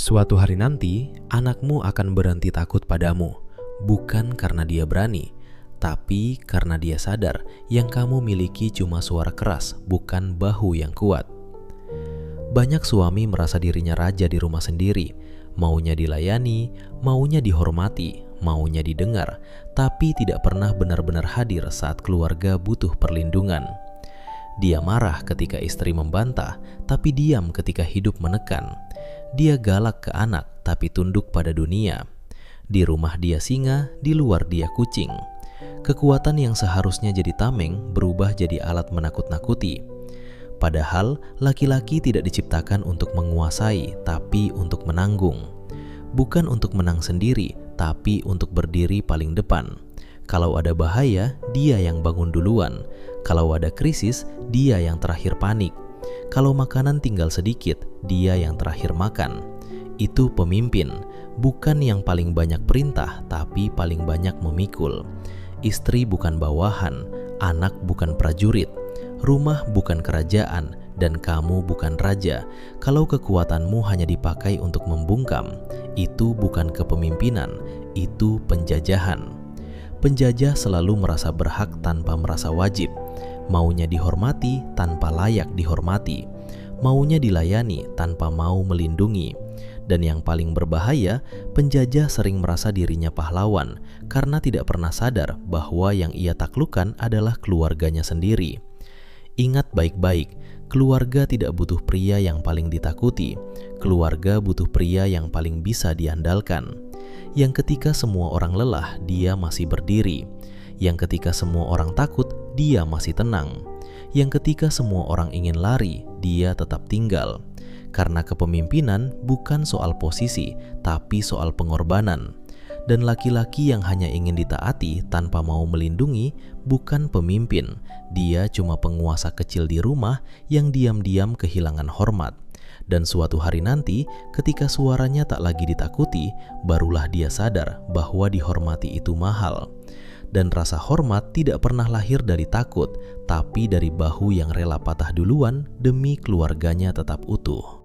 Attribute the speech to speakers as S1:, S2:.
S1: Suatu hari nanti, anakmu akan berhenti takut padamu, bukan karena dia berani, tapi karena dia sadar yang kamu miliki cuma suara keras, bukan bahu yang kuat. Banyak suami merasa dirinya raja di rumah sendiri, maunya dilayani, maunya dihormati, maunya didengar, tapi tidak pernah benar-benar hadir saat keluarga butuh perlindungan. Dia marah ketika istri membantah, tapi diam ketika hidup menekan. Dia galak ke anak, tapi tunduk pada dunia. Di rumah dia singa, di luar dia kucing. Kekuatan yang seharusnya jadi tameng berubah jadi alat menakut-nakuti. Padahal laki-laki tidak diciptakan untuk menguasai, tapi untuk menanggung. Bukan untuk menang sendiri, tapi untuk berdiri paling depan. Kalau ada bahaya, dia yang bangun duluan. Kalau ada krisis, dia yang terakhir panik. Kalau makanan tinggal sedikit, dia yang terakhir makan. Itu pemimpin, bukan yang paling banyak perintah, tapi paling banyak memikul. Istri bukan bawahan, anak bukan prajurit, rumah bukan kerajaan, dan kamu bukan raja. Kalau kekuatanmu hanya dipakai untuk membungkam, itu bukan kepemimpinan, itu penjajahan. Penjajah selalu merasa berhak tanpa merasa wajib. Maunya dihormati tanpa layak dihormati, maunya dilayani tanpa mau melindungi. Dan yang paling berbahaya, penjajah sering merasa dirinya pahlawan karena tidak pernah sadar bahwa yang ia taklukkan adalah keluarganya sendiri. Ingat baik-baik, keluarga tidak butuh pria yang paling ditakuti, keluarga butuh pria yang paling bisa diandalkan. Yang ketika semua orang lelah, dia masih berdiri. Yang ketika semua orang takut, dia masih tenang. Yang ketika semua orang ingin lari, dia tetap tinggal. Karena kepemimpinan bukan soal posisi, tapi soal pengorbanan. Dan laki-laki yang hanya ingin ditaati tanpa mau melindungi bukan pemimpin. Dia cuma penguasa kecil di rumah yang diam-diam kehilangan hormat. Dan suatu hari nanti, ketika suaranya tak lagi ditakuti, barulah dia sadar bahwa dihormati itu mahal. Dan rasa hormat tidak pernah lahir dari takut, tapi dari bahu yang rela patah duluan demi keluarganya tetap utuh.